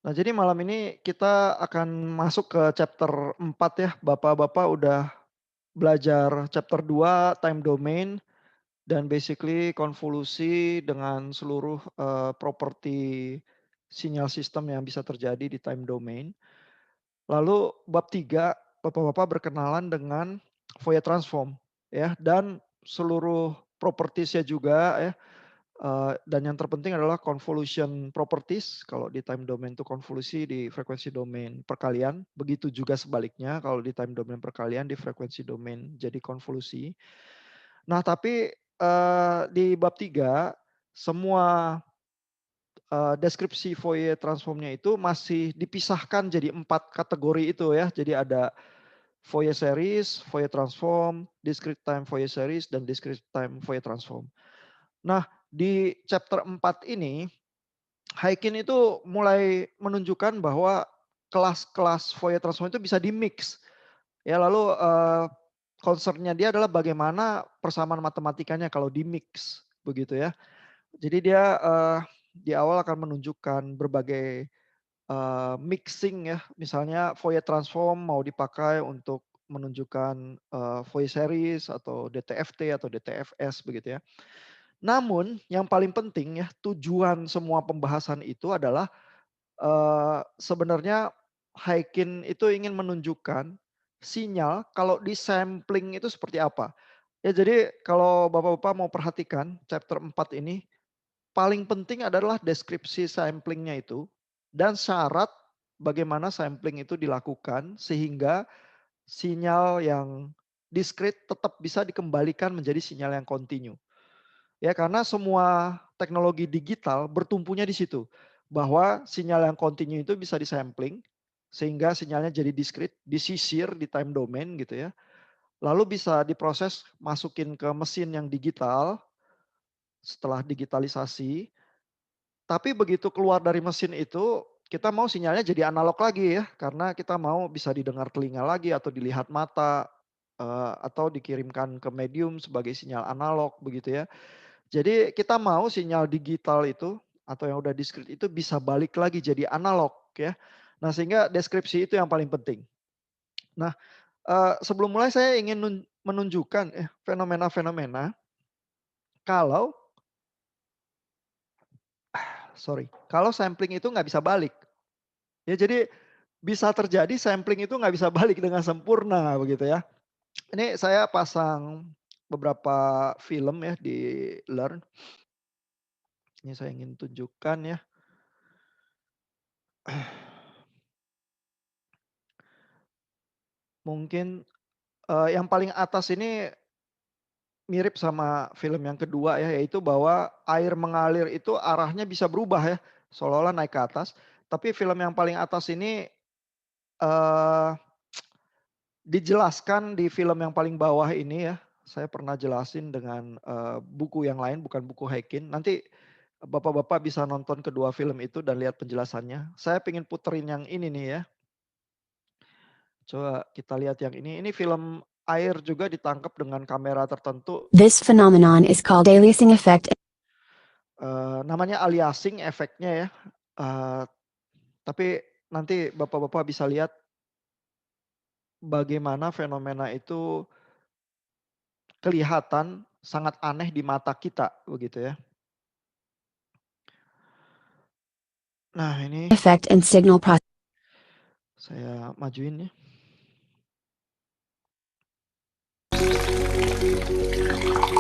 Nah, jadi malam ini kita akan masuk ke chapter 4 ya. Bapak-bapak udah belajar chapter 2 time domain dan basically konvolusi dengan seluruh properti sinyal sistem yang bisa terjadi di time domain. Lalu bab 3 Bapak-bapak berkenalan dengan Fourier transform ya dan seluruh propertiesnya juga ya. Dan yang terpenting adalah convolution properties, kalau di time domain itu konvolusi, di frekuensi domain perkalian. Begitu juga sebaliknya, kalau di time domain perkalian, di frekuensi domain jadi konvolusi. Nah, tapi di bab 3 semua deskripsi Fourier transformnya itu masih dipisahkan jadi 4 kategori itu ya. Jadi ada Fourier series, Fourier transform, discrete time Fourier series, dan discrete time Fourier transform. Nah, di chapter 4 ini Haikin itu mulai menunjukkan bahwa kelas-kelas Fourier transform itu bisa di-mix. Ya, lalu concern-nya dia adalah bagaimana persamaan matematikanya kalau di-mix begitu ya. Jadi dia di awal akan menunjukkan berbagai mixing ya. Misalnya Fourier transform mau dipakai untuk menunjukkan Fourier series atau DTFT atau DTFS begitu ya. Namun yang paling penting ya, tujuan semua pembahasan itu adalah sebenarnya Haikin itu ingin menunjukkan sinyal kalau di sampling itu seperti apa. Ya, jadi kalau Bapak-bapak mau perhatikan chapter 4 ini, paling penting adalah deskripsi samplingnya itu dan syarat bagaimana sampling itu dilakukan sehingga sinyal yang discrete tetap bisa dikembalikan menjadi sinyal yang kontinu. Ya, karena semua teknologi digital bertumpunya di situ. Bahwa sinyal yang kontinu itu bisa disampling sehingga sinyalnya jadi discrete, disisir di time domain gitu ya. Lalu bisa diproses masukin ke mesin yang digital setelah digitalisasi. Tapi begitu keluar dari mesin itu kita mau sinyalnya jadi analog lagi ya, karena kita mau bisa didengar telinga lagi atau dilihat mata atau dikirimkan ke medium sebagai sinyal analog begitu ya. Jadi kita mau sinyal digital itu atau yang udah discrete itu bisa balik lagi jadi analog ya. Nah, sehingga deskripsi itu yang paling penting. Nah, sebelum mulai saya ingin menunjukkan fenomena-fenomena kalau kalau sampling itu nggak bisa balik. Ya, jadi bisa terjadi sampling itu nggak bisa balik dengan sempurna begitu ya. Ini saya pasang beberapa film ya di Learn. Ini saya ingin tunjukkan ya. Mungkin yang paling atas ini mirip sama film yang kedua ya, yaitu bahwa air mengalir itu arahnya bisa berubah ya, seolah-olah naik ke atas. Tapi film yang paling atas ini eee, dijelaskan di film yang paling bawah ini ya. Saya pernah jelasin dengan buku yang lain, bukan buku Haikin. Nanti Bapak-bapak bisa nonton kedua film itu dan lihat penjelasannya. Saya pengen puterin yang ini nih ya. Coba kita lihat yang ini. Ini film air juga ditangkap dengan kamera tertentu. This phenomenon is called aliasing effect. Namanya aliasing efeknya ya. Eee, tapi nanti Bapak-bapak bisa lihat bagaimana fenomena itu kelihatan sangat aneh di mata kita begitu ya. Nah, ini Effect and signal process. saya majuin ya.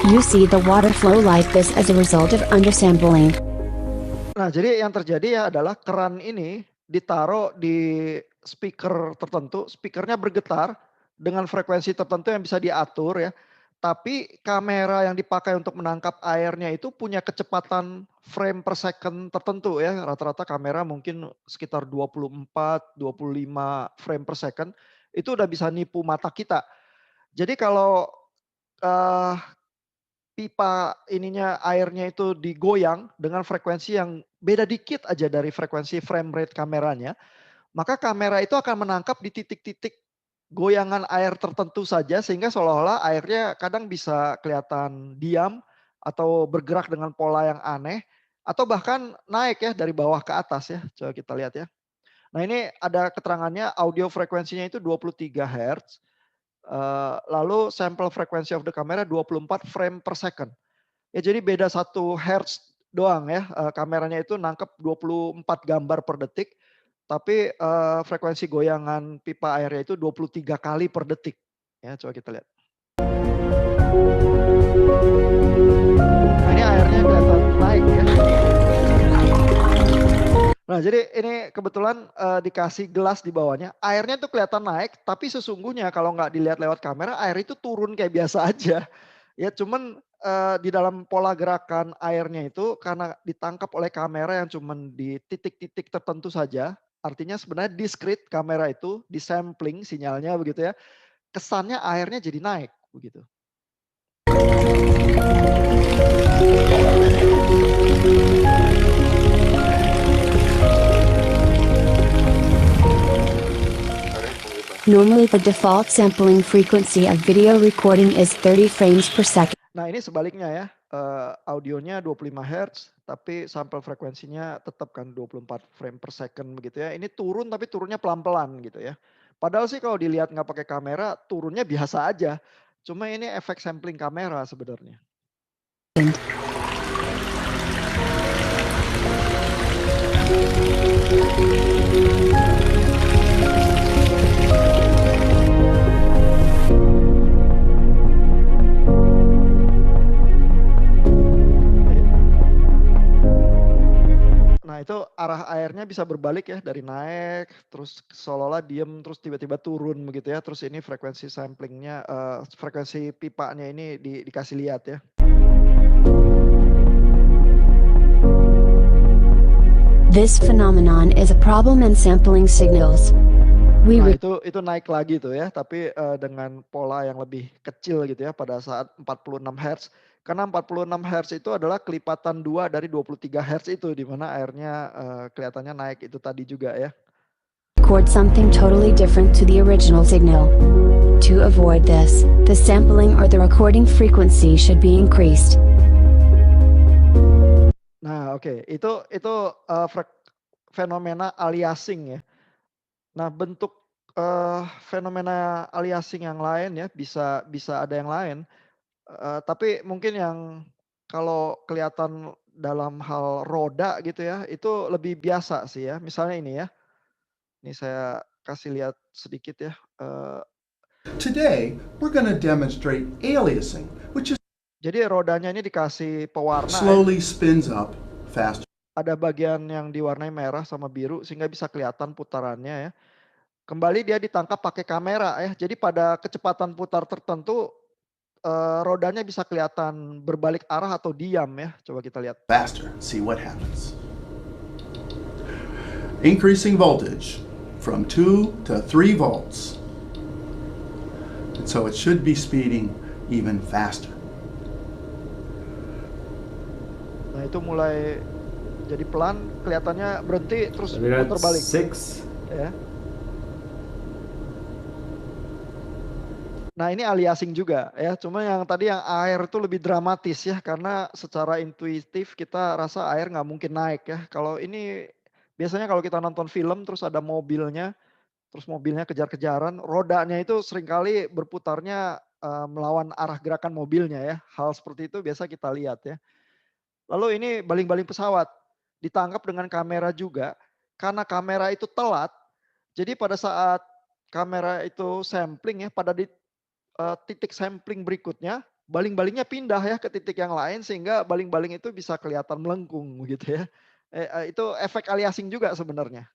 You see the water flow like this as a result of undersampling. Nah, jadi yang terjadi ya adalah keran ini ditaruh di speaker tertentu, speakernya bergetar dengan frekuensi tertentu yang bisa diatur ya. Tapi kamera yang dipakai untuk menangkap airnya itu punya kecepatan frame per second tertentu ya. Rata-rata kamera mungkin sekitar 24, 25 frame per second. Itu udah bisa nipu mata kita. Jadi kalau eh, pipa ininya airnya itu digoyang dengan frekuensi yang beda dikit aja dari frekuensi frame rate kameranya, maka kamera itu akan menangkap di titik-titik goyangan air tertentu saja sehingga seolah-olah airnya kadang bisa kelihatan diam atau bergerak dengan pola yang aneh atau bahkan naik ya dari bawah ke atas ya. Coba kita lihat ya. Nah ini ada keterangannya audio frekuensinya itu 23 Hz, lalu sampel frequency of the camera 24 frame per second. Ya jadi beda 1 Hz doang ya, kameranya itu nangkep 24 gambar per detik, tapi, frekuensi goyangan pipa airnya itu 23 kali per detik. Ya coba kita lihat. Nah ini airnya kelihatan naik ya. Nah jadi ini kebetulan, dikasih gelas di bawahnya, airnya tuh kelihatan naik, tapi sesungguhnya kalau nggak dilihat lewat kamera, air itu turun kayak biasa aja. Ya cuman, di dalam pola gerakan airnya itu karena ditangkap oleh kamera yang cuman di titik-titik tertentu saja, artinya sebenarnya discrete kamera itu, disampling sinyalnya begitu ya, kesannya airnya jadi naik begitu. Normally the default sampling frequency of video recording is 30 frames per second. Nah ini sebaliknya ya, audionya 25 Hz, tapi sampel frekuensinya tetap kan 24 frame per second begitu ya. Ini turun tapi turunnya pelan-pelan gitu ya. Padahal sih kalau dilihat nggak pakai kamera, turunnya biasa aja. Cuma ini efek sampling kamera sebenarnya. Nah itu arah airnya bisa berbalik ya, dari naik, terus seolah-olah diem, terus tiba-tiba turun begitu ya. Terus ini frekuensi samplingnya, frekuensi pipanya ini dikasih lihat ya. This phenomenon is a problem in sampling signals. Nah itu naik lagi tuh ya, tapi, dengan pola yang lebih kecil gitu ya pada saat 46 Hz. Karena 46 Hz itu adalah kelipatan 2 dari 23 Hz itu, di mana airnya, kelihatannya naik itu tadi juga ya. Record something totally different to the original signal. To avoid this, the sampling or the recording frequency should be increased. Nah oke, itu, fenomena aliasing ya. Nah bentuk, fenomena aliasing yang lain ya, bisa ada yang lain. Tapi mungkin yang kalau kelihatan dalam hal roda gitu ya, itu lebih biasa sih ya. Misalnya ini ya, ini saya kasih lihat sedikit ya. Today, we're going to demonstrate aliasing, which is Jadi rodanya ini dikasih pewarna ya. slowly spins up faster. Ada bagian yang diwarnai merah sama biru sehingga bisa kelihatan putarannya ya. Kembali dia ditangkap pakai kamera ya. Jadi pada kecepatan putar tertentu, rodanya bisa kelihatan berbalik arah atau diam ya. Coba kita lihat. Faster. See what happens. Increasing voltage from 2 to 3 volts. And so it should be speeding even faster. Nah itu mulai jadi pelan, kelihatannya berhenti terus putar balik. 6. Ya. Nah ini aliasing juga ya, cuma yang tadi yang air itu lebih dramatis ya, karena secara intuitif kita rasa air nggak mungkin naik ya. Kalau ini biasanya kalau kita nonton film terus ada mobilnya, terus mobilnya kejar-kejaran, rodanya itu seringkali berputarnya, melawan arah gerakan mobilnya ya. Hal seperti itu biasa kita lihat ya. Lalu ini baling-baling pesawat, ditangkap dengan kamera juga, karena kamera itu telat, jadi pada saat kamera itu sampling ya, pada di titik sampling berikutnya, baling-balingnya pindah ya ke titik yang lain sehingga baling-baling itu bisa kelihatan melengkung gitu ya. Itu efek aliasing juga sebenarnya.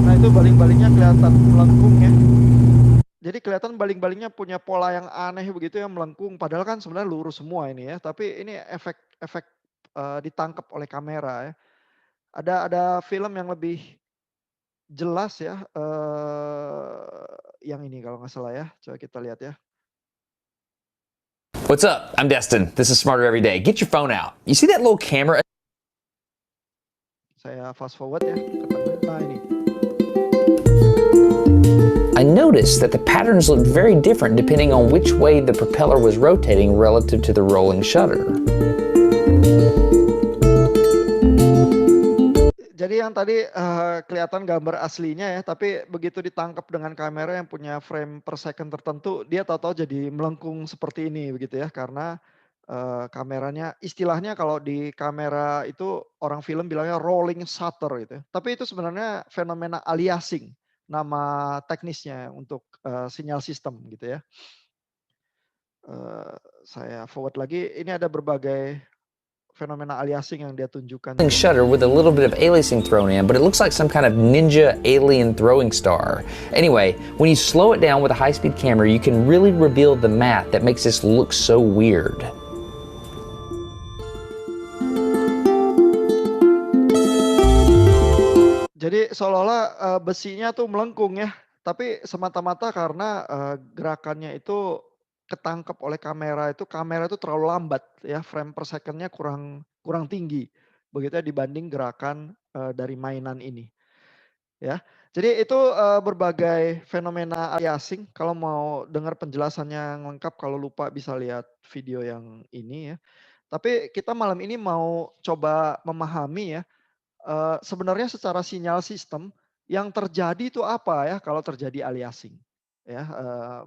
Nah itu baling-balingnya kelihatan melengkung ya. Jadi kelihatan baling-balingnya punya pola yang aneh begitu ya, melengkung padahal kan sebenarnya lurus semua ini ya, tapi ini efek efek, ditangkap oleh kamera ya. Ada film yang lebih jelas ya, yang ini kalau nggak salah ya, coba kita lihat ya. What's up? I'm Destin. This is Smarter Every Day. Get your phone out. You see that little camera? Saya fast forward ya ke tengah. Nah ini. I noticed that the patterns looked very different depending on which way the propeller was rotating relative to the rolling shutter. Jadi yang tadi kelihatan gambar aslinya ya, tapi begitu ditangkap dengan kamera yang punya frame per second tertentu, dia tahu-tahu jadi melengkung seperti ini begitu ya, karena kameranya istilahnya kalau di kamera itu orang film bilangnya rolling shutter gitu ya. Tapi itu sebenarnya fenomena aliasing, nama teknisnya untuk sinyal sistem gitu ya. Saya forward lagi, ini ada berbagai fenomena aliasing yang dia tunjukkan. Shutter with a little bit of aliasing thrown in, but it looks like some kind of ninja alien throwing star. Anyway, when you slow it down with a high-speed camera, you can really reveal the math that makes this look so weird. Jadi seolah-olah besinya tuh melengkung ya, tapi semata-mata karena gerakannya itu ketangkep oleh kamera itu terlalu lambat ya, frame per second-nya kurang kurang tinggi, begitu ya dibanding gerakan dari mainan ini, ya. Jadi itu berbagai fenomena aliasing, kalau mau dengar penjelasannya yang lengkap, kalau lupa bisa lihat video yang ini ya. Tapi kita malam ini mau coba memahami ya, sebenarnya secara sinyal sistem yang terjadi itu apa ya kalau terjadi aliasing? Ya,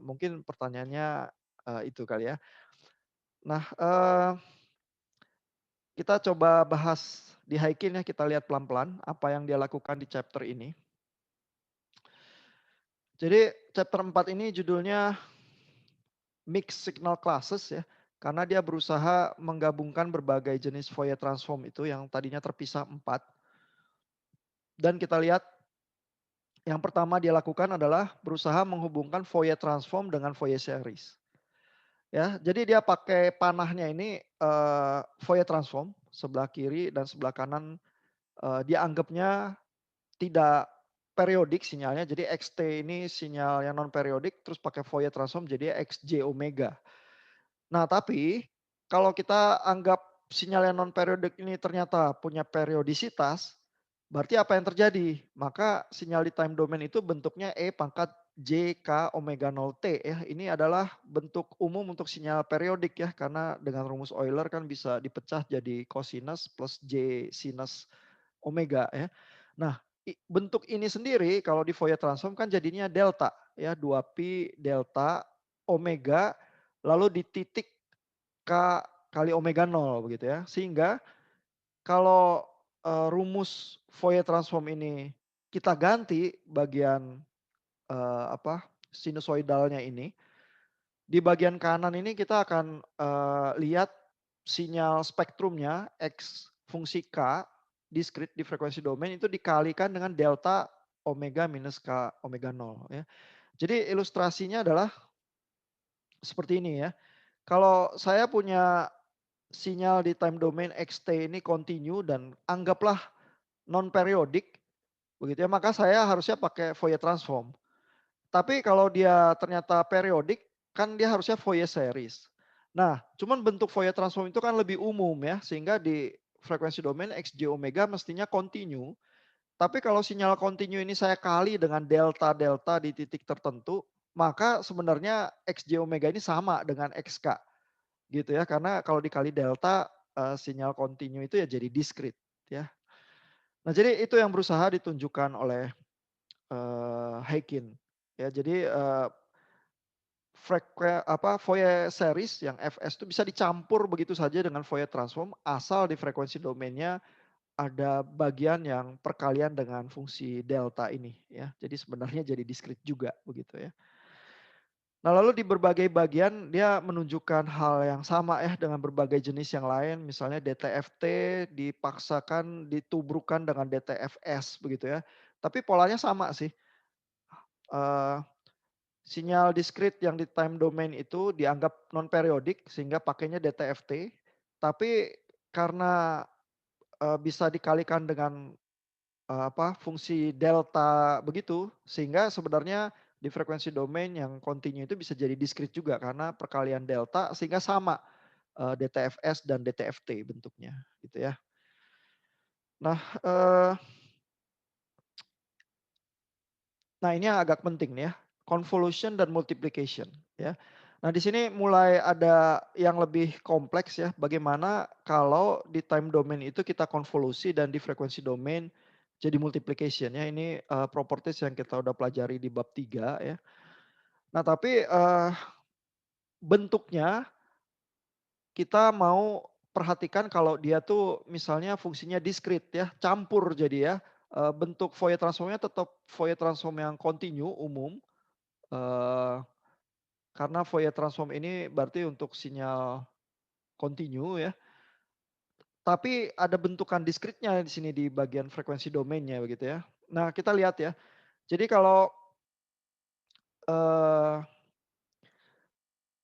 mungkin pertanyaannya, itu kali ya. Nah, kita coba bahas di Haikin ya, kita lihat pelan-pelan apa yang dia lakukan di chapter ini. Jadi chapter 4 ini judulnya Mixed Signal Classes ya, karena dia berusaha menggabungkan berbagai jenis Fourier transform itu yang tadinya terpisah 4. Dan kita lihat yang pertama dia lakukan adalah berusaha menghubungkan Fourier transform dengan Fourier series. Ya, jadi dia pakai panahnya ini Fourier transform sebelah kiri dan sebelah kanan dia anggapnya tidak periodik sinyalnya. Jadi XT ini sinyal yang non periodik terus pakai Fourier transform jadi XJ omega. Nah, tapi kalau kita anggap sinyal yang non periodik ini ternyata punya periodisitas, berarti apa yang terjadi? Maka sinyal di time domain itu bentuknya E pangkat JK omega 0 T ya. Ini adalah bentuk umum untuk sinyal periodik ya, karena dengan rumus Euler kan bisa dipecah jadi cosinus plus J sinus omega ya. Nah, bentuk ini sendiri kalau di Fourier transform kan jadinya delta ya, 2pi delta omega lalu di titik K kali omega 0 begitu ya. Sehingga kalau rumus Fourier transform ini kita ganti bagian sinusoidalnya ini, di bagian kanan ini kita akan lihat sinyal spektrumnya X fungsi K diskrit di frekuensi domain itu dikalikan dengan delta omega minus K omega 0 ya. Jadi ilustrasinya adalah seperti ini ya. Kalau saya punya sinyal di time domain XT ini continue dan anggaplah non periodik begitu ya, maka saya harusnya pakai Fourier transform. Tapi kalau dia ternyata periodik kan dia harusnya Fourier series. Nah, cuman bentuk Fourier transform itu kan lebih umum ya, sehingga di frekuensi domain XJ omega mestinya continue. Tapi kalau sinyal continue ini saya kali dengan delta-delta di titik tertentu, maka sebenarnya XJ omega ini sama dengan XK. Gitu ya, karena kalau dikali delta sinyal continue itu ya jadi diskrit ya. Nah, jadi itu yang berusaha ditunjukkan oleh Haikin. Ya, jadi Fourier series yang Fs itu bisa dicampur begitu saja dengan Fourier transform asal di frekuensi domainnya ada bagian yang perkalian dengan fungsi delta ini ya. Jadi sebenarnya jadi diskrit juga begitu ya. Nah, lalu di berbagai bagian dia menunjukkan hal yang sama ya dengan berbagai jenis yang lain. Misalnya DTFT dipaksakan ditubrukkan dengan DTFS begitu ya. Tapi polanya sama sih. Sinyal diskrit yang di time domain itu dianggap non periodik sehingga pakainya DTFT. Tapi karena bisa dikalikan dengan fungsi delta begitu, sehingga sebenarnya Di frekuensi domain yang continue itu bisa jadi discrete juga karena perkalian delta sehingga sama DTFS dan DTFT bentuknya gitu ya. Nah, ini yang agak penting nih ya, convolution dan multiplication ya. Nah, di sini mulai ada yang lebih kompleks ya, bagaimana kalau di time domain itu kita konvolusi dan di frekuensi domain jadi multiplication ya. Ini properties yang kita udah pelajari di bab 3 ya. Nah, tapi bentuknya kita mau perhatikan kalau dia tuh misalnya fungsinya discrete ya, campur jadi ya. Bentuk Fourier transformnya tetap Fourier transform yang continue umum. Karena Fourier transform ini berarti untuk sinyal continue ya. Tapi ada bentukan discrete-nya di sini di bagian frekuensi domainnya begitu ya. Nah, kita lihat ya. Jadi kalau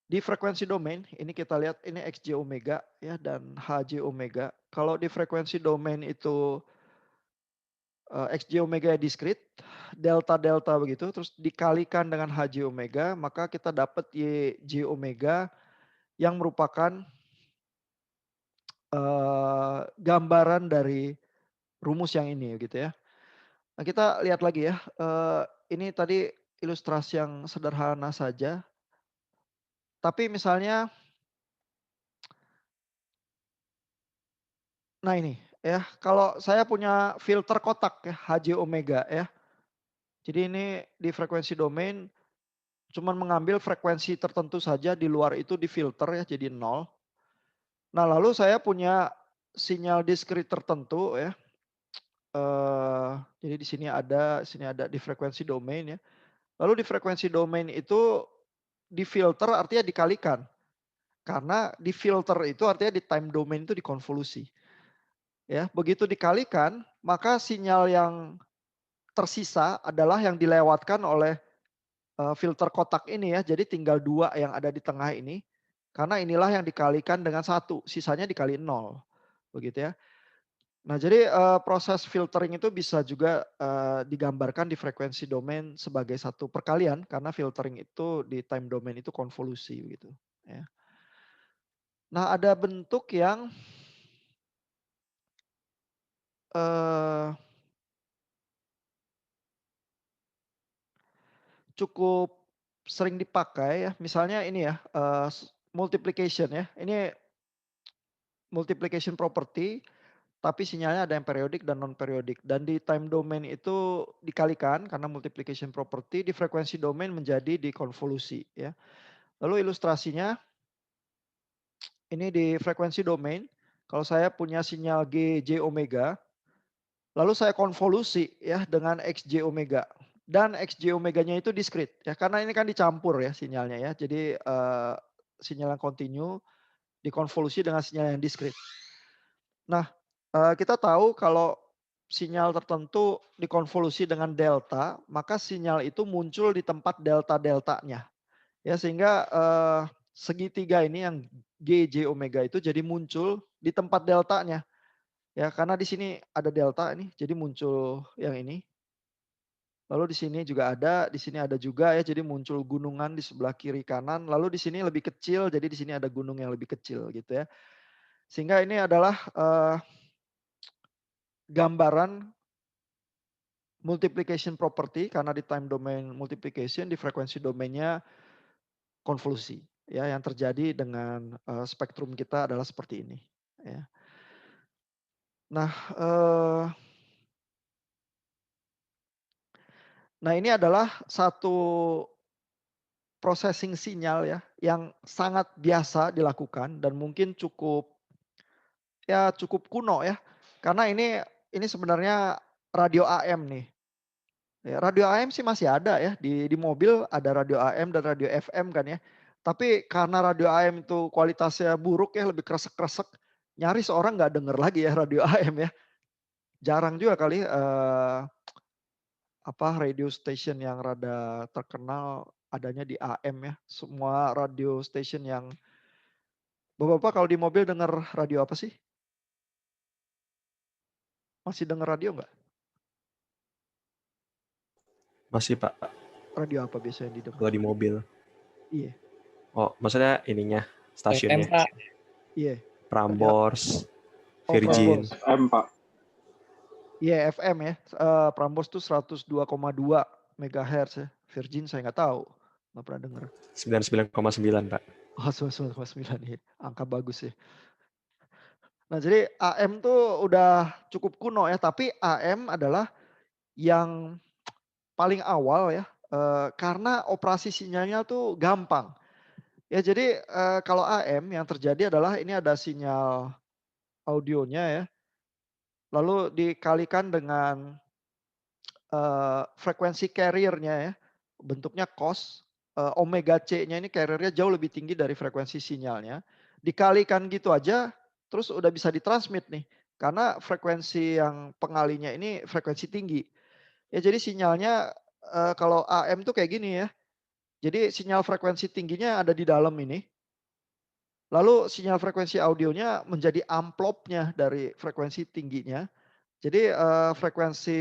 di frekuensi domain ini kita lihat ini XJ omega ya dan HJ omega. Kalau di frekuensi domain itu XJ omega discrete, delta delta begitu, terus dikalikan dengan HJ omega, maka kita dapat YJ omega yang merupakan gambaran dari rumus yang ini gitu ya. Nah, kita lihat lagi ya. Ini tadi ilustrasi yang sederhana saja. Tapi misalnya, nah ini ya, kalau saya punya filter kotak ya, HJ omega ya. Jadi ini di frekuensi domain cuman mengambil frekuensi tertentu saja, di luar itu difilter ya jadi 0. Nah, lalu saya punya sinyal discrete tertentu ya. Jadi di sini ada di frekuensi domain ya. Lalu di frekuensi domain itu difilter artinya dikalikan. Karena di filter itu artinya di time domain itu dikonvolusi. Ya, begitu dikalikan, maka sinyal yang tersisa adalah yang dilewatkan oleh filter kotak ini ya. Jadi tinggal 2 yang ada di tengah ini. Karena inilah yang dikalikan dengan 1, sisanya dikali 0. Begitu ya. Nah, jadi proses filtering itu bisa juga digambarkan di frekuensi domain sebagai satu perkalian karena filtering itu di time domain itu konvolusi gitu ya. Nah, ada bentuk yang cukup sering dipakai ya, misalnya ini ya, multiplication ya. Ini multiplication property, tapi sinyalnya ada yang periodik dan non periodik. Dan di time domain itu dikalikan karena multiplication property, di frekuensi domain menjadi dikonvolusi ya. Lalu ilustrasinya ini di frekuensi domain, kalau saya punya sinyal GJ omega, lalu saya konvolusi ya dengan XJ omega. Dan XJ omeganya itu discrete ya, karena ini kan dicampur ya sinyalnya ya. Jadi sinyal yang continue dikonvolusi dengan sinyal yang discrete. Nah, kita tahu kalau sinyal tertentu dikonvolusi dengan delta, maka sinyal itu muncul di tempat delta-deltanya. Ya, sehingga segitiga ini yang GJ omega itu jadi muncul di tempat deltanya. Ya, karena di sini ada delta ini, jadi muncul yang ini. Lalu di sini juga ada, di sini ada juga ya, jadi muncul gunungan di sebelah kiri kanan. Lalu di sini lebih kecil, jadi di sini ada gunung yang lebih kecil gitu ya. Sehingga ini adalah gambaran multiplication property karena di time domain multiplication, di frekuensi domainnya konvolusi. Ya, yang terjadi dengan spektrum kita adalah seperti ini. Ya. Nah, ini adalah satu processing sinyal ya yang sangat biasa dilakukan dan mungkin cukup kuno ya. Karena ini sebenarnya radio AM nih. Ya, radio AM sih masih ada ya di mobil ada radio AM dan radio FM kan ya. Tapi karena radio AM itu kualitasnya buruk ya lebih kresek-kresek, nyaris orang nggak denger lagi ya radio AM ya. Jarang juga kali radio station yang rada terkenal adanya di AM ya. Semua radio station yang Bapak-bapak kalau di mobil denger radio apa sih? Masih denger radio nggak? Masih Pak. Radio apa biasanya yang didengar? Kalau di mobil. Iya. Oh, maksudnya ininya, FM, stasiunnya. Pak. Iya. Prambors, Oh, Virgin. Prambors. FM, Pak. Iya, FM ya. Prambors tuh 102,2 MHz ya. Virgin saya nggak tahu. Nggak pernah dengar. 99,9, Pak. Oh, 99,9 ya. Angka bagus ya. Nah, jadi AM tuh udah cukup kuno ya, tapi AM adalah yang paling awal ya, karena operasi sinyalnya tuh gampang. Ya jadi kalau AM yang terjadi adalah ini ada sinyal audionya ya, lalu dikalikan dengan frekuensi carrier-nya ya, bentuknya cos, omega C-nya ini carrier-nya jauh lebih tinggi dari frekuensi sinyalnya. Dikalikan gitu aja, terus udah bisa ditransmit nih. Karena frekuensi yang pengalinya ini frekuensi tinggi. Ya jadi sinyalnya kalau AM tuh kayak gini ya. Jadi sinyal frekuensi tingginya ada di dalam ini. Lalu sinyal frekuensi audionya menjadi amplopnya dari frekuensi tingginya. Jadi frekuensi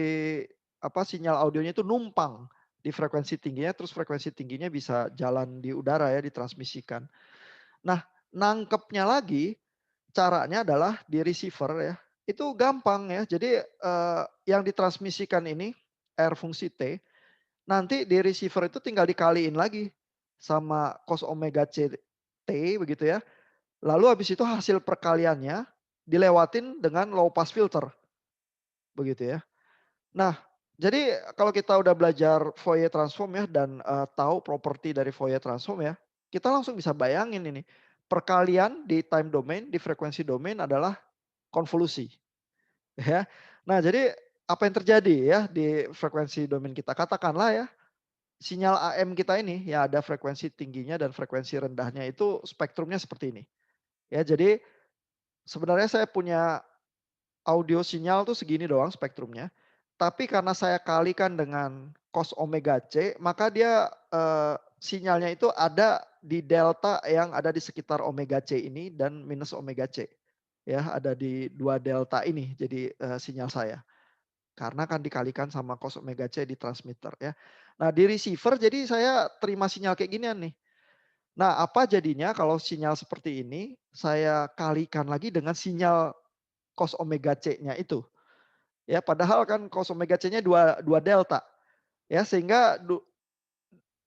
sinyal audionya itu numpang di frekuensi tingginya, terus frekuensi tingginya bisa jalan di udara ya, ditransmisikan. Nah, nangkepnya lagi caranya adalah di receiver ya. Itu gampang ya. Jadi yang ditransmisikan ini R fungsi T, nanti di receiver itu tinggal dikaliin lagi sama cos omega C T begitu ya. Lalu habis itu hasil perkaliannya dilewatin dengan low pass filter. Begitu ya. Nah, jadi kalau kita udah belajar Fourier transform ya dan tahu properti dari Fourier transform ya, kita langsung bisa bayangin ini. Perkalian di time domain, di frekuensi domain adalah konvolusi. Ya. Nah, jadi apa yang terjadi ya di frekuensi domain kita? Katakanlah ya, sinyal AM kita ini ya ada frekuensi tingginya dan frekuensi rendahnya itu spektrumnya seperti ini. Ya, jadi sebenarnya saya punya audio sinyal tuh segini doang spektrumnya. Tapi karena saya kalikan dengan cos omega C, maka dia sinyalnya itu ada di delta yang ada di sekitar omega C ini dan minus omega C. Ya, ada di 2 delta ini jadi sinyal saya. Karena kan dikalikan sama cos omega C di transmitter ya. Nah, di receiver jadi saya terima sinyal kayak ginian nih. Nah, apa jadinya kalau sinyal seperti ini saya kalikan lagi dengan sinyal cos omega C-nya itu. Ya, padahal kan cos omega C-nya 2 delta. Ya, sehingga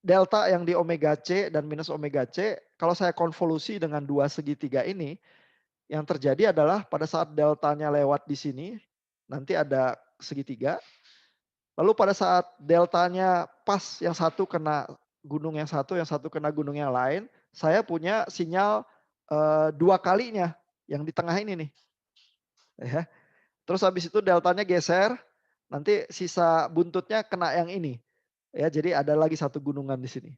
delta yang di omega C dan minus omega C kalau saya konvolusi dengan 2 segitiga ini, yang terjadi adalah pada saat deltanya lewat di sini nanti ada segitiga. Lalu pada saat deltanya pas yang satu kena gunung yang satu kena gunung yang lain, saya punya sinyal 2 kalinya yang di tengah ini nih. Ya. Terus habis itu deltanya geser, nanti sisa buntutnya kena yang ini. Ya, jadi ada lagi satu gunungan di sini.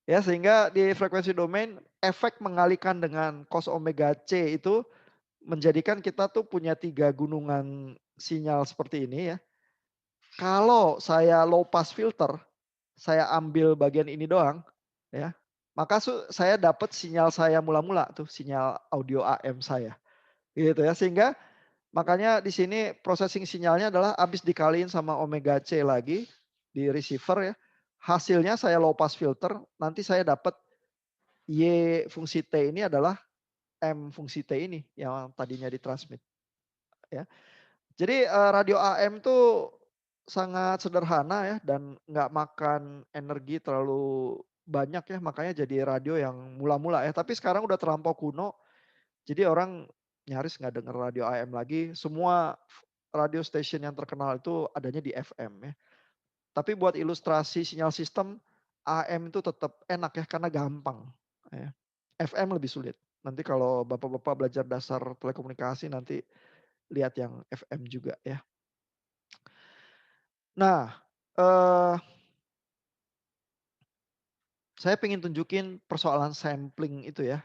Ya, sehingga di frekuensi domain efek mengalikan dengan cos omega C itu menjadikan kita tuh punya 3 gunungan sinyal seperti ini ya. Kalau saya low pass filter, saya ambil bagian ini doang ya. Maka saya dapat sinyal saya mula-mula tuh, sinyal audio AM saya. Gitu ya. Sehingga makanya di sini processing sinyalnya adalah habis dikaliin sama omega C lagi di receiver ya. Hasilnya saya low pass filter, nanti saya dapat Y fungsi T ini adalah M fungsi T ini yang tadinya ditransmit. Ya. Jadi radio AM tuh sangat sederhana ya dan nggak makan energi terlalu banyak ya, makanya jadi radio yang mula-mula ya. Tapi sekarang udah terlampau kuno, jadi orang nyaris nggak denger radio AM lagi. Semua radio station yang terkenal itu adanya di FM ya. Tapi buat ilustrasi sinyal sistem, AM itu tetap enak ya karena gampang. Ya. FM lebih sulit. Nanti kalau bapak-bapak belajar dasar telekomunikasi nanti lihat yang FM juga ya. Nah, saya pengen tunjukin persoalan sampling itu ya.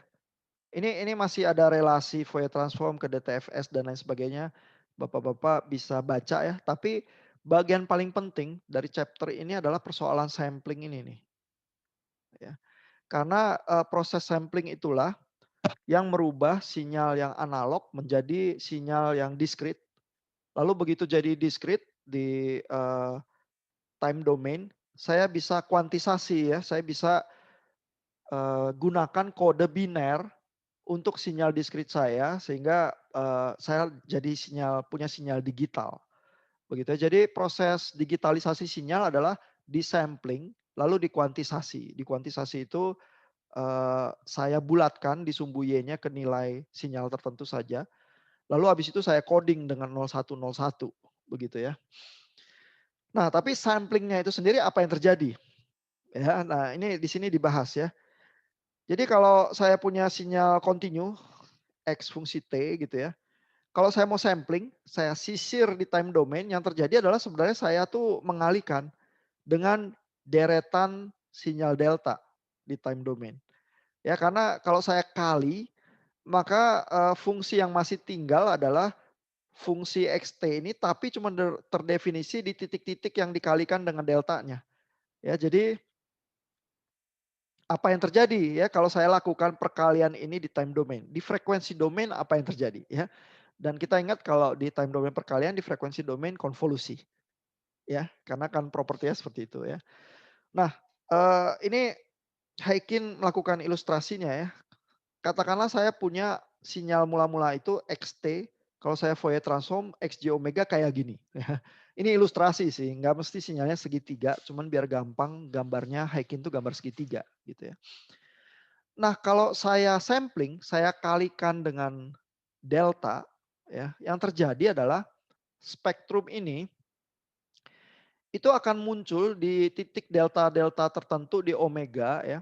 Ini masih ada relasi Fourier transform ke DTFS dan lain sebagainya. Bapak-bapak bisa baca ya. Tapi bagian paling penting dari chapter ini adalah persoalan sampling ini nih. Ya. Karena proses sampling itulah yang merubah sinyal yang analog menjadi sinyal yang diskrit. Lalu begitu jadi diskrit di time domain, saya bisa kuantisasi ya, saya bisa gunakan kode biner untuk sinyal diskrit saya sehingga saya jadi punya sinyal digital. Begitu ya. Jadi proses digitalisasi sinyal adalah disampling lalu dikuantisasi. Dikuantisasi itu saya bulatkan di sumbu Y-nya ke nilai sinyal tertentu saja. Lalu habis itu saya coding dengan 0101 begitu ya. Nah, tapi samplingnya itu sendiri apa yang terjadi? Ya, nah ini di sini dibahas ya. Jadi kalau saya punya sinyal continue X fungsi T gitu ya. Kalau saya mau sampling, saya sisir di time domain, yang terjadi adalah sebenarnya saya tuh mengalihkan dengan deretan sinyal delta di time domain. Ya, karena kalau saya kali, maka fungsi yang masih tinggal adalah fungsi xt ini tapi cuma terdefinisi di titik-titik yang dikalikan dengan deltanya. Ya, jadi apa yang terjadi ya kalau saya lakukan perkalian ini di time domain? Di frekuensi domain apa yang terjadi ya? Dan kita ingat kalau di time domain perkalian di frekuensi domain konvolusi. Ya, karena kan propertinya seperti itu ya. Nah, ini Haikin melakukan ilustrasinya ya. Katakanlah saya punya sinyal mula-mula itu xt, kalau saya Fourier transform xj omega kayak gini. Ya. Ini ilustrasi sih, nggak mesti sinyalnya segitiga, cuman biar gampang gambarnya Haikin tuh gambar segitiga gitu ya. Nah, kalau saya sampling, saya kalikan dengan delta, ya, yang terjadi adalah spektrum ini itu akan muncul di titik delta-delta tertentu di omega ya,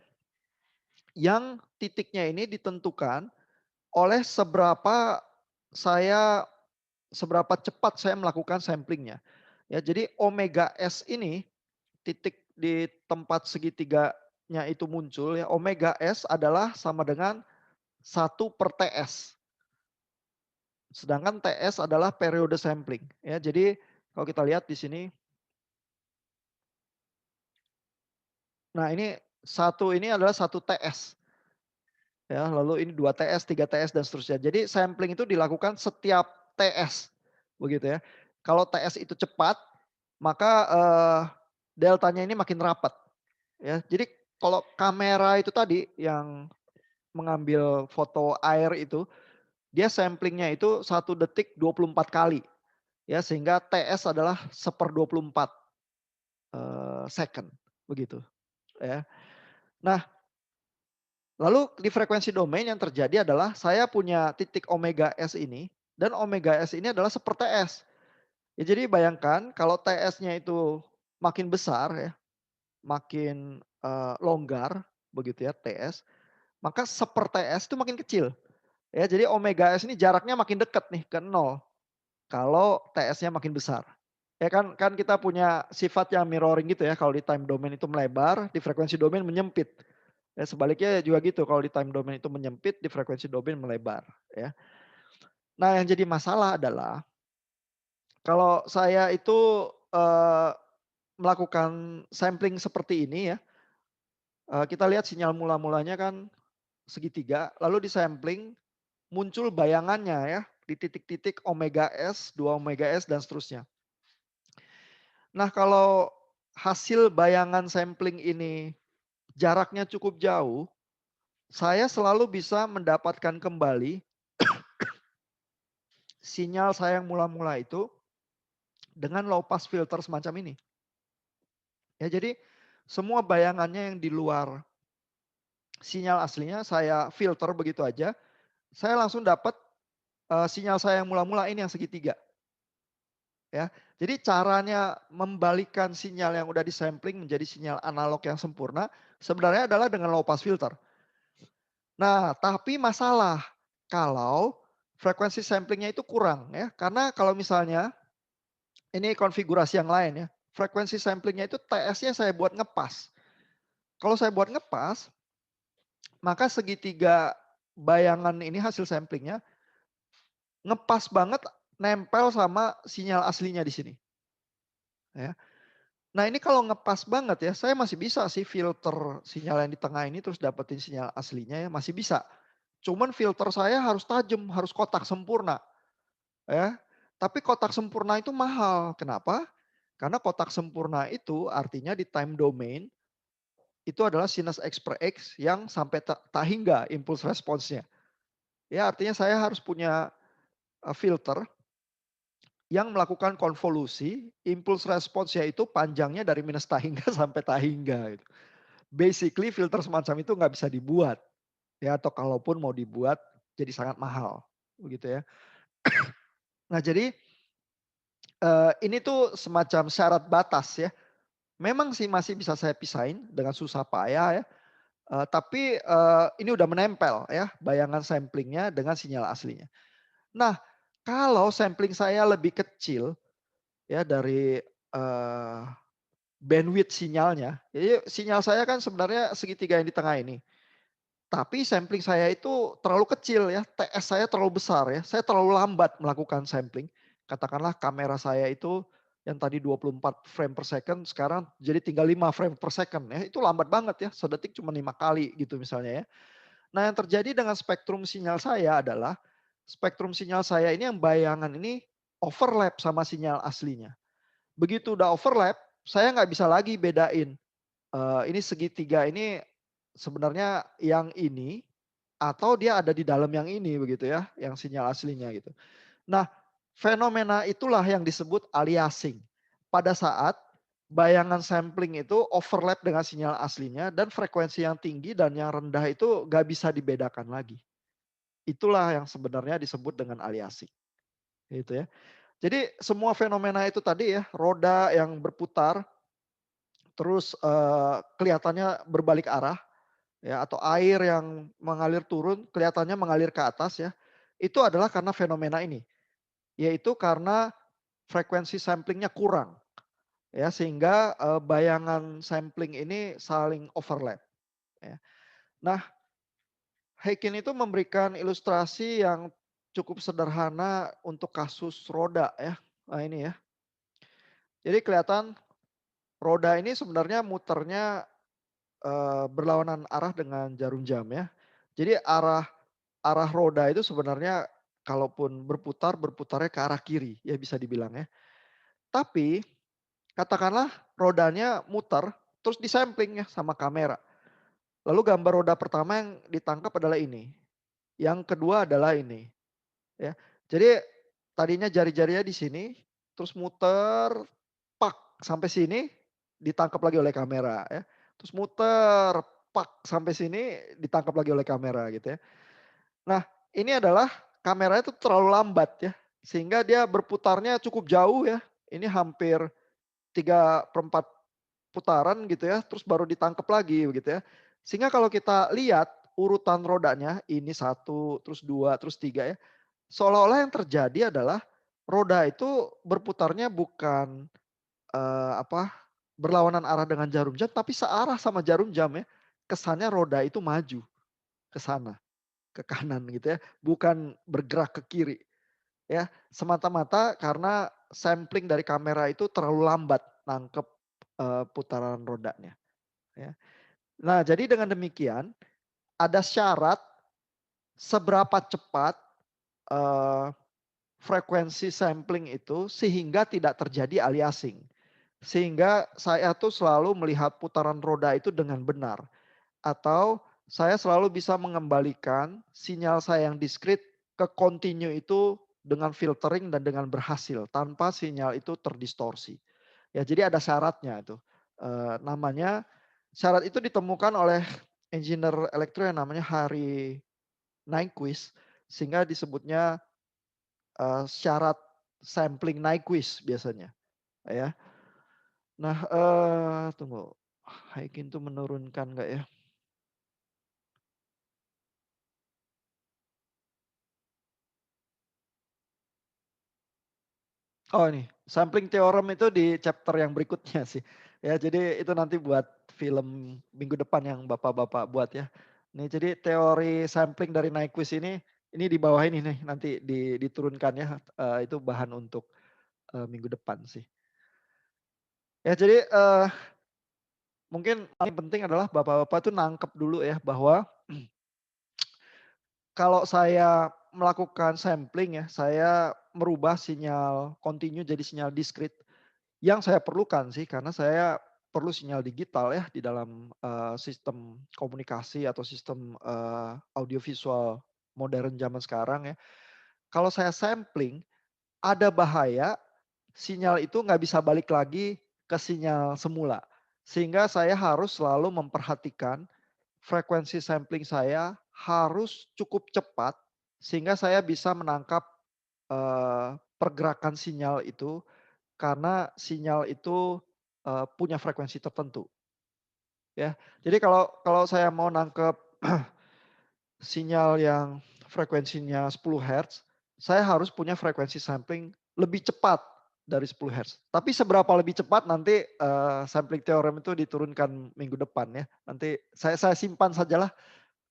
yang titiknya ini ditentukan oleh seberapa cepat saya melakukan samplingnya. Ya, jadi omega S ini titik di tempat segitiganya itu muncul ya, omega S adalah sama dengan 1/TS. Sedangkan TS adalah periode sampling ya. Jadi kalau kita lihat di sini, nah ini adalah 1 TS. Ya, lalu ini 2 TS, 3 TS dan seterusnya. Jadi sampling itu dilakukan setiap TS begitu ya. Kalau TS itu cepat, maka deltanya ini makin rapat ya. Jadi kalau kamera itu tadi yang mengambil foto air itu, dia samplingnya itu 1 detik 24 kali ya, sehingga TS adalah 1/24 second begitu ya. Nah, lalu di frekuensi domain yang terjadi adalah saya punya titik omega S ini dan omega S ini adalah 1/TS. Ya, jadi bayangkan kalau TS-nya itu makin besar ya, makin longgar begitu ya TS, maka 1/TS itu makin kecil. Ya, jadi omega S ini jaraknya makin dekat nih ke 0 kalau TS-nya makin besar. Ya kan kan kita punya sifat yang mirroring gitu ya, kalau di time domain itu melebar, di frekuensi domain menyempit. Ya, sebaliknya juga gitu, kalau di time domain itu menyempit, di frekuensi domain melebar ya. Nah, yang jadi masalah adalah kalau saya itu melakukan sampling seperti ini ya, kita lihat sinyal mula-mulanya kan segitiga, lalu disampling muncul bayangannya ya di titik-titik omega S, 2 omega S dan seterusnya. Nah, kalau hasil bayangan sampling ini jaraknya cukup jauh, saya selalu bisa mendapatkan kembali sinyal saya yang mula-mula itu dengan low pass filter semacam ini. Ya, jadi semua bayangannya yang di luar sinyal aslinya saya filter begitu aja, saya langsung dapat sinyal saya yang mula-mula ini yang segitiga. Ya, jadi caranya membalikan sinyal yang udah disampling menjadi sinyal analog yang sempurna sebenarnya adalah dengan low pass filter. Nah, tapi masalah kalau frekuensi samplingnya itu kurang ya, karena kalau misalnya ini konfigurasi yang lain ya, frekuensi samplingnya itu TS-nya saya buat ngepas. Kalau saya buat ngepas, maka segitiga bayangan ini hasil samplingnya ngepas banget nempel sama sinyal aslinya di sini. Ya. Nah, ini kalau ngepas banget ya, saya masih bisa sih filter sinyal yang di tengah ini terus dapetin sinyal aslinya ya, masih bisa. Cuman filter saya harus tajam, harus kotak sempurna. Ya. Tapi kotak sempurna itu mahal. Kenapa? Karena kotak sempurna itu artinya di time domain itu adalah sinus X per X yang sampai tak hingga impulse responsnya. Ya artinya saya harus punya filter yang melakukan konvolusi, impulse response yaitu panjangnya dari minus tahingga sampai tahingga gitu. Basically filter semacam itu nggak bisa dibuat ya, atau kalaupun mau dibuat jadi sangat mahal begitu ya. Nah jadi ini tuh semacam syarat batas ya. Memang sih masih bisa saya pisahin dengan susah payah ya. Tapi ini udah menempel ya bayangan samplingnya dengan sinyal aslinya. Nah kalau sampling saya lebih kecil ya dari bandwidth sinyalnya. Jadi sinyal saya kan sebenarnya segitiga yang di tengah ini. Tapi sampling saya itu terlalu kecil ya, TS saya terlalu besar ya. Saya terlalu lambat melakukan sampling. Katakanlah kamera saya itu yang tadi 24 frame per second sekarang jadi tinggal 5 frame per second ya. Itu lambat banget ya, sedetik cuma 5 kali gitu misalnya ya. Nah yang terjadi dengan spektrum sinyal saya adalah spektrum sinyal saya ini yang bayangan ini overlap sama sinyal aslinya. Begitu udah overlap, saya nggak bisa lagi bedain, ini segitiga ini sebenarnya yang ini atau dia ada di dalam yang ini begitu ya, yang sinyal aslinya gitu. Nah, fenomena itulah yang disebut aliasing. Pada saat bayangan sampling itu overlap dengan sinyal aslinya dan frekuensi yang tinggi dan yang rendah itu nggak bisa dibedakan lagi. Itulah yang sebenarnya disebut dengan aliasing. Gitu ya. Jadi semua fenomena itu tadi ya, roda yang berputar, terus kelihatannya berbalik arah, ya atau air yang mengalir turun kelihatannya mengalir ke atas ya, itu adalah karena fenomena ini. Yaitu karena frekuensi samplingnya kurang, ya sehingga bayangan sampling ini saling overlap. Ya. Nah, Heikin itu memberikan ilustrasi yang cukup sederhana untuk kasus roda ya. Nah ini ya. Jadi kelihatan roda ini sebenarnya muternya berlawanan arah dengan jarum jam ya. Jadi arah arah roda itu sebenarnya kalaupun berputar, berputarnya ke arah kiri ya bisa dibilang ya. Tapi katakanlah rodanya muter terus disampling ya sama kamera. Lalu gambar roda pertama yang ditangkap adalah ini. Yang kedua adalah ini ya. Jadi tadinya jari-jarinya di sini terus muter pak sampai sini ditangkap lagi oleh kamera ya. Terus muter pak sampai sini ditangkap lagi oleh kamera gitu ya. Nah, ini adalah kameranya itu terlalu lambat ya. Sehingga dia berputarnya cukup jauh ya. Ini hampir 3/4 putaran gitu ya. Terus baru ditangkap lagi begitu ya. Sehingga kalau kita lihat urutan rodanya ini satu, terus dua, terus tiga ya. Seolah-olah yang terjadi adalah roda itu berputarnya bukan berlawanan arah dengan jarum jam tapi searah sama jarum jam ya. Kesannya roda itu maju ke sana, ke kanan gitu ya, bukan bergerak ke kiri ya. Semata-mata karena sampling dari kamera itu terlalu lambat nangkep putaran rodanya ya. Nah, jadi dengan demikian ada syarat seberapa cepat eee, frekuensi sampling itu sehingga tidak terjadi aliasing. Sehingga saya tuh selalu melihat putaran roda itu dengan benar. Atau saya selalu bisa mengembalikan sinyal saya yang diskrit ke continue itu dengan filtering dan dengan berhasil tanpa sinyal itu terdistorsi. Ya jadi ada syaratnya itu. Namanya syarat itu ditemukan oleh engineer elektro yang namanya Harry Nyquist sehingga disebutnya syarat sampling Nyquist biasanya ya. Nah, tunggu. Haikin tuh menurunkan nggak ya? Oh ini, sampling theorem itu di chapter yang berikutnya sih. Ya, jadi itu nanti buat film minggu depan yang Bapak-bapak buat ya. Nih, jadi teori sampling dari Nyquist ini di bawah ini nih nanti diturunkan ya. Itu bahan untuk minggu depan sih. Ya, jadi mungkin paling penting adalah Bapak-bapak tuh nangkep dulu ya bahwa kalau saya melakukan sampling ya, saya merubah sinyal continue jadi sinyal diskrit. Yang saya perlukan sih karena saya perlu sinyal digital ya di dalam, sistem komunikasi atau sistem, audiovisual modern zaman sekarang ya. Kalau saya sampling, ada bahaya sinyal itu nggak bisa balik lagi ke sinyal semula. Sehingga saya harus selalu memperhatikan frekuensi sampling saya harus cukup cepat sehingga saya bisa menangkap, pergerakan sinyal itu karena sinyal itu, punya frekuensi tertentu ya. Jadi kalau kalau saya mau nangkep sinyal yang frekuensinya 10 hertz, saya harus punya frekuensi sampling lebih cepat dari 10 hertz. Tapi seberapa lebih cepat nanti, sampling theorem itu diturunkan minggu depan ya. Nanti saya simpan sajalah,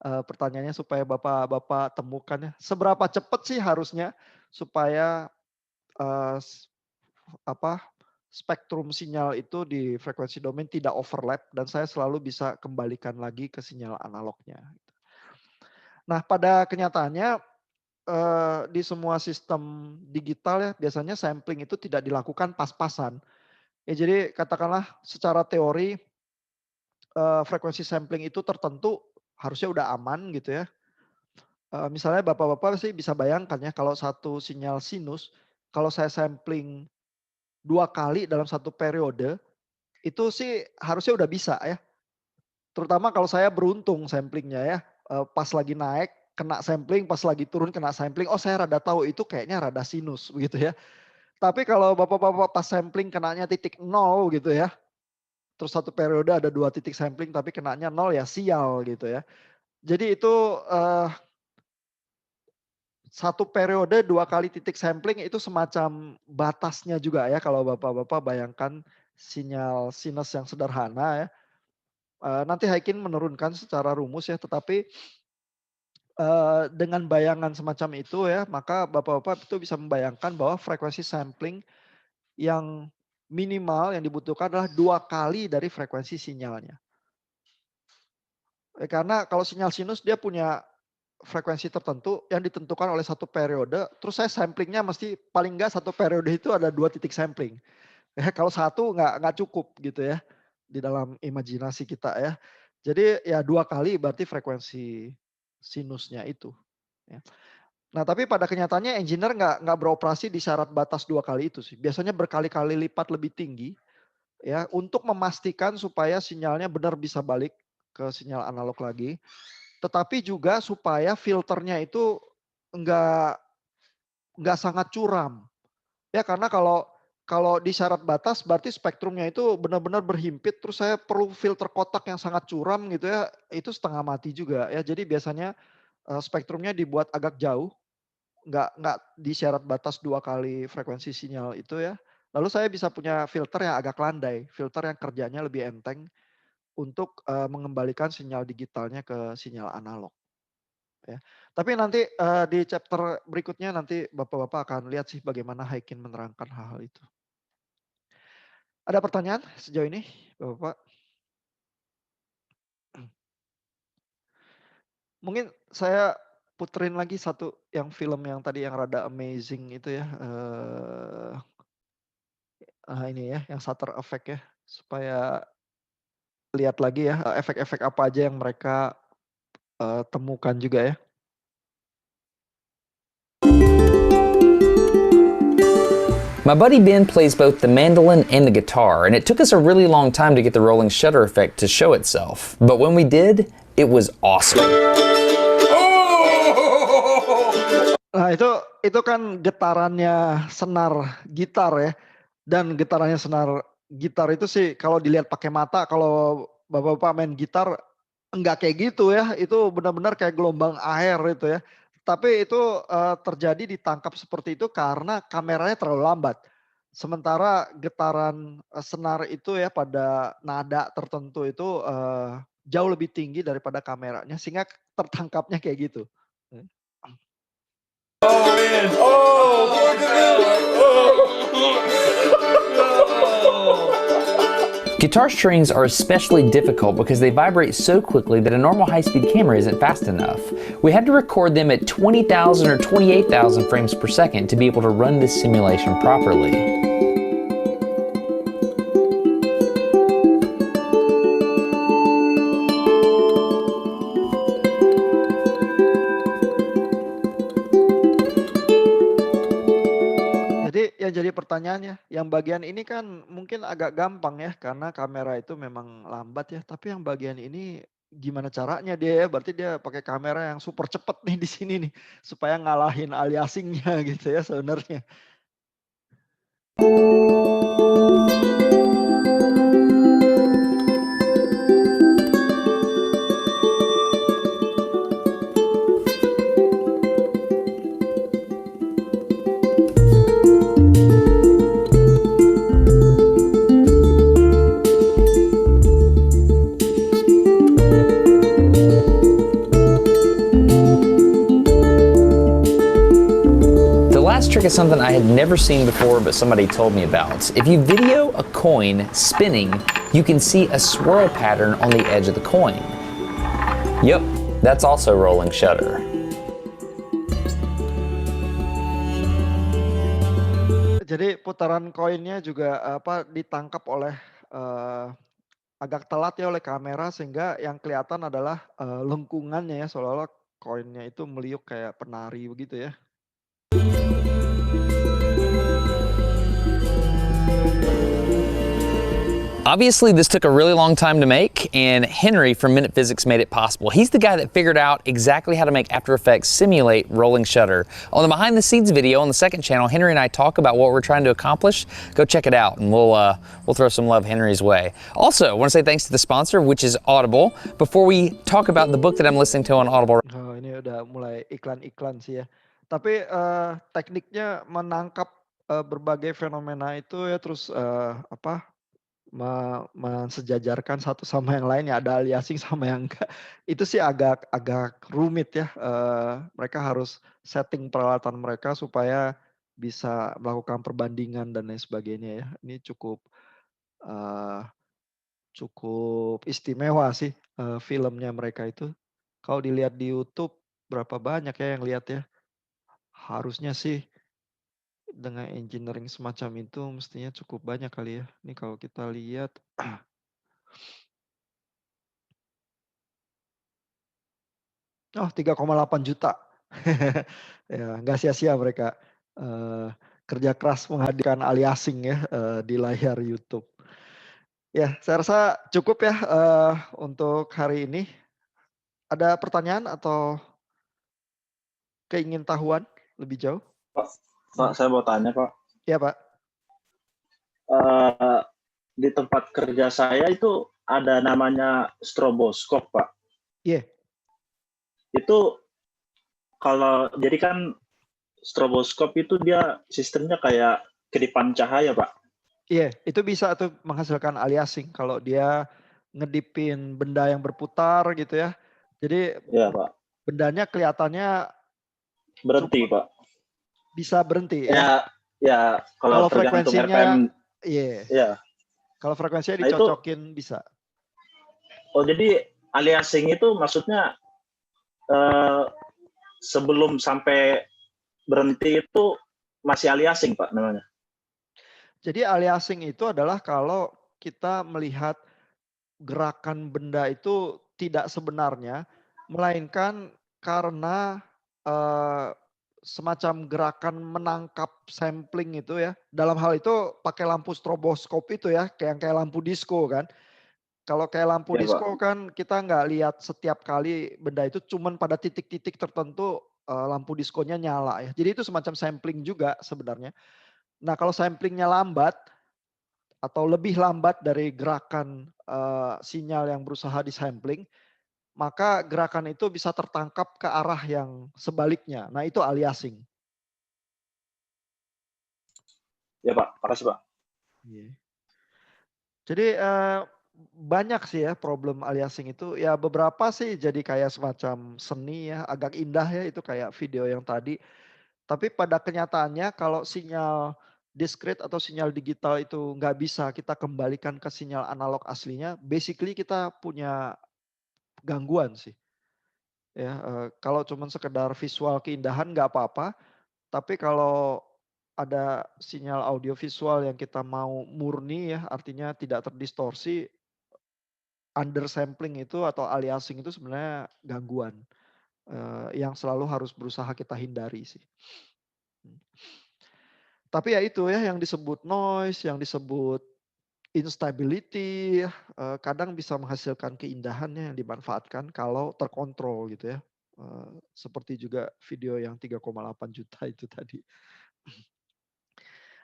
pertanyaannya supaya Bapak temukan ya. Seberapa cepat sih harusnya supaya, eee, apa, spektrum sinyal itu di frekuensi domain tidak overlap dan saya selalu bisa kembalikan lagi ke sinyal analognya. Nah, pada kenyataannya, di semua sistem digital ya biasanya sampling itu tidak dilakukan pas-pasan. Ya jadi katakanlah secara teori, frekuensi sampling itu tertentu harusnya udah aman gitu ya. Misalnya Bapak-bapak sih bisa bayangkan ya kalau satu sinyal sinus, kalau saya sampling 2 kali dalam satu periode, itu sih harusnya udah bisa ya. Terutama kalau saya beruntung samplingnya ya, pas lagi naik kena sampling, pas lagi turun kena sampling, oh saya rada tahu itu kayaknya rada sinus begitu ya. Tapi kalau Bapak-bapak pas sampling kenanya titik nol gitu ya, terus satu periode ada 2 titik sampling tapi kenanya nol ya sial gitu ya. Jadi itu, satu periode 2 kali titik sampling itu semacam batasnya juga ya kalau Bapak-bapak bayangkan sinyal sinus yang sederhana ya. Nanti Haikin menurunkan secara rumus ya, tetapi, dengan bayangan semacam itu ya, maka Bapak-bapak itu bisa membayangkan bahwa frekuensi sampling yang minimal yang dibutuhkan adalah 2 kali dari frekuensi sinyalnya. Karena kalau sinyal sinus dia punya frekuensi tertentu yang ditentukan oleh satu periode, terus saya samplingnya mesti paling enggak satu periode itu ada 2 titik sampling. Ya kalau satu nggak cukup gitu ya, di dalam imajinasi kita ya. Jadi ya 2 kali berarti frekuensi sinusnya itu, ya. Nah tapi pada kenyataannya engineer nggak beroperasi di syarat batas 2 kali itu sih. Biasanya berkali-kali lipat lebih tinggi ya, untuk memastikan supaya sinyalnya benar bisa balik ke sinyal analog lagi. Tetapi juga supaya filternya itu enggak sangat curam. Ya karena kalau di syarat batas berarti spektrumnya itu benar-benar berhimpit, terus saya perlu filter kotak yang sangat curam gitu ya, itu setengah mati juga ya. Jadi biasanya, spektrumnya dibuat agak jauh, nggak di syarat batas 2 kali frekuensi sinyal itu ya. Lalu saya bisa punya filter yang agak landai, filter yang kerjanya lebih enteng untuk, mengembalikan sinyal digitalnya ke sinyal analog. Ya. Tapi nanti, di chapter berikutnya nanti Bapak-bapak akan lihat sih bagaimana Haikin menerangkan hal-hal itu. Ada pertanyaan sejauh ini, Bapak? Mungkin saya puterin lagi satu yang film yang tadi yang rada amazing itu ya, ini ya yang Shutter Effect ya, supaya lihat lagi ya, efek-efek apa aja yang mereka, temukan juga ya. My buddy Ben plays both the mandolin and the guitar, and it took us a really long time to get the rolling shutter effect to show itself. But when we did, it was awesome. Nah itu kan getarannya senar gitar ya, dan getarannya senar gitar itu sih kalau dilihat pakai mata kalau Bapak-bapak main gitar enggak kayak gitu ya, itu benar-benar kayak gelombang air itu ya. Tapi itu, terjadi ditangkap seperti itu karena kameranya terlalu lambat. Sementara getaran, senar itu ya pada nada tertentu itu, jauh lebih tinggi daripada kameranya sehingga tertangkapnya kayak gitu. Guitar strings are especially difficult because they vibrate so quickly that a normal high-speed camera isn't fast enough. We had to record them at 20,000 or 28,000 frames per second to be able to run this simulation properly. jadi pertanyaannya, yang bagian ini kan mungkin agak gampang ya karena kamera itu memang lambat ya, tapi yang bagian ini gimana caranya dia ya? Berarti dia pakai kamera yang super cepet nih di sini nih supaya ngalahin aliasingnya gitu ya sebenarnya. The last trick is something I had never seen before, but somebody told me about. If you video a coin spinning, you can see a swirl pattern on the edge of the coin. Yep, that's also rolling shutter. Jadi putaran koinnya juga ditangkap oleh agak telat ya oleh kamera sehingga yang kelihatan adalah lengkungannya ya seolah-olah koinnya itu meliuk kayak penari begitu ya. Obviously, this took a really long time to make, and Henry from Minute Physics made it possible. He's the guy that figured out exactly how to make After Effects simulate rolling shutter. On the behind the scenes video on the second channel, Henry and I talk about what we're trying to accomplish. Go check it out, and we'll throw some love Henry's way. Also, I want to say thanks to the sponsor, which is Audible. Before we talk about the book that I'm listening to on Audible. Oh, ini udah mulai iklan-iklan sih ya. Tapi tekniknya menangkap berbagai fenomena itu ya terus mensejajarkan satu sama yang lain ya ada aliasing sama yang enggak. Itu sih agak agak rumit ya. Mereka harus setting peralatan mereka supaya bisa melakukan perbandingan dan lain sebagainya ya. Ini cukup cukup istimewa sih filmnya mereka itu. Kalau dilihat di YouTube berapa banyak ya yang lihat ya. Harusnya sih dengan engineering semacam itu mestinya cukup banyak kali ya. Ini kalau kita lihat oh 3,8 juta. Ya nggak sia-sia mereka kerja keras menghadirkan aliasing ya di layar YouTube. Ya saya rasa cukup ya untuk hari ini. Ada pertanyaan atau keingintahuan lebih jauh? Pak, saya mau tanya, Pak. Iya, Pak. Di tempat kerja saya itu ada namanya stroboskop, Pak. Iya. Itu kalau jadi kan stroboskop itu dia sistemnya kayak kedipan cahaya, Pak. Iya, itu bisa tuh menghasilkan aliasing kalau dia ngedipin benda yang berputar gitu ya. Jadi Iya, Pak. bendanya kelihatannya Berhenti, Pak. bisa berhenti ya. Ya, kalau tergantung frekuensinya RPM. iya. Iya. Kalau frekuensinya Nah, dicocokin bisa. Oh, jadi aliasing itu maksudnya sebelum sampai berhenti itu masih aliasing, Pak, namanya. Jadi aliasing itu adalah kalau kita melihat gerakan benda itu tidak sebenarnya, melainkan karena semacam gerakan menangkap sampling itu ya. Dalam hal itu pakai lampu stroboskop itu ya, kayak lampu disco kan. Kalau kayak lampu Ya, disco Pak. kan kita nggak lihat setiap kali benda itu cuman pada titik-titik tertentu lampu diskonya nyala ya. Jadi itu semacam sampling juga sebenarnya. Nah kalau samplingnya lambat atau lebih lambat dari gerakan sinyal yang berusaha disampling, maka gerakan itu bisa tertangkap ke arah yang sebaliknya. Nah itu aliasing. Ya, Pak. Makasih, Pak. Jadi banyak sih ya problem aliasing itu. Ya beberapa sih jadi kayak semacam seni ya, agak indah ya itu kayak video yang tadi. Tapi pada kenyataannya kalau sinyal discrete atau sinyal digital itu nggak bisa kita kembalikan ke sinyal analog aslinya, basically kita punya gangguan sih. Ya, kalau cuma sekedar visual keindahan nggak apa-apa, tapi kalau ada sinyal audio visual yang kita mau murni ya, artinya tidak terdistorsi, undersampling itu atau aliasing itu sebenarnya gangguan yang selalu harus berusaha kita hindari sih. Tapi ya itu ya yang disebut noise, yang disebut instability, kadang bisa menghasilkan keindahannya yang dimanfaatkan kalau terkontrol gitu ya. Seperti juga video yang 3,8 juta itu tadi.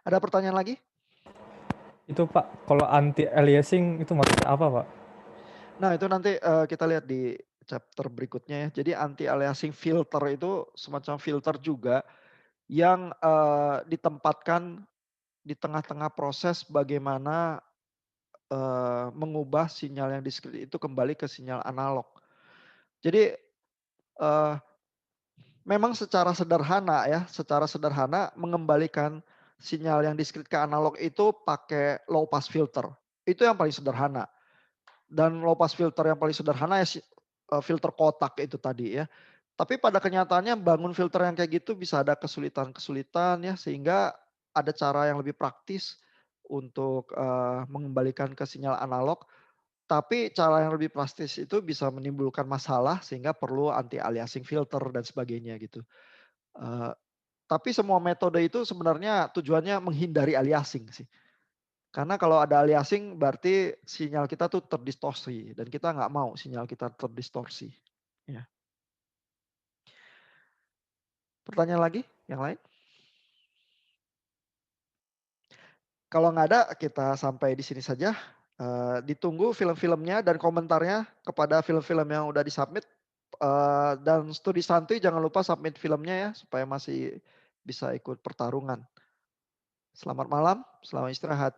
Ada pertanyaan lagi? Itu Pak, kalau anti aliasing itu maksudnya apa Pak? Nah itu nanti kita lihat di chapter berikutnya ya. Jadi anti aliasing filter itu semacam filter juga yang ditempatkan di tengah-tengah proses bagaimana mengubah sinyal yang diskrit itu kembali ke sinyal analog. Jadi memang secara sederhana mengembalikan sinyal yang diskrit ke analog itu pakai low pass filter. Itu yang paling sederhana. Dan low pass filter yang paling sederhana ya filter kotak itu tadi ya. Tapi pada kenyataannya bangun filter yang kayak gitu bisa ada kesulitan-kesulitan ya, sehingga ada cara yang lebih praktis untuk mengembalikan ke sinyal analog. Tapi cara yang lebih praktis itu bisa menimbulkan masalah sehingga perlu anti aliasing filter dan sebagainya gitu. Tapi semua metode itu sebenarnya tujuannya menghindari aliasing sih. Karena kalau ada aliasing berarti sinyal kita tuh terdistorsi dan kita nggak mau sinyal kita terdistorsi. Ya. Pertanyaan lagi yang lain? Kalau nggak ada kita sampai di sini saja. Ditunggu film-filmnya dan komentarnya kepada film-film yang udah disubmit. Dan studi santuy jangan lupa submit filmnya ya supaya masih bisa ikut pertarungan. Selamat malam, selamat istirahat.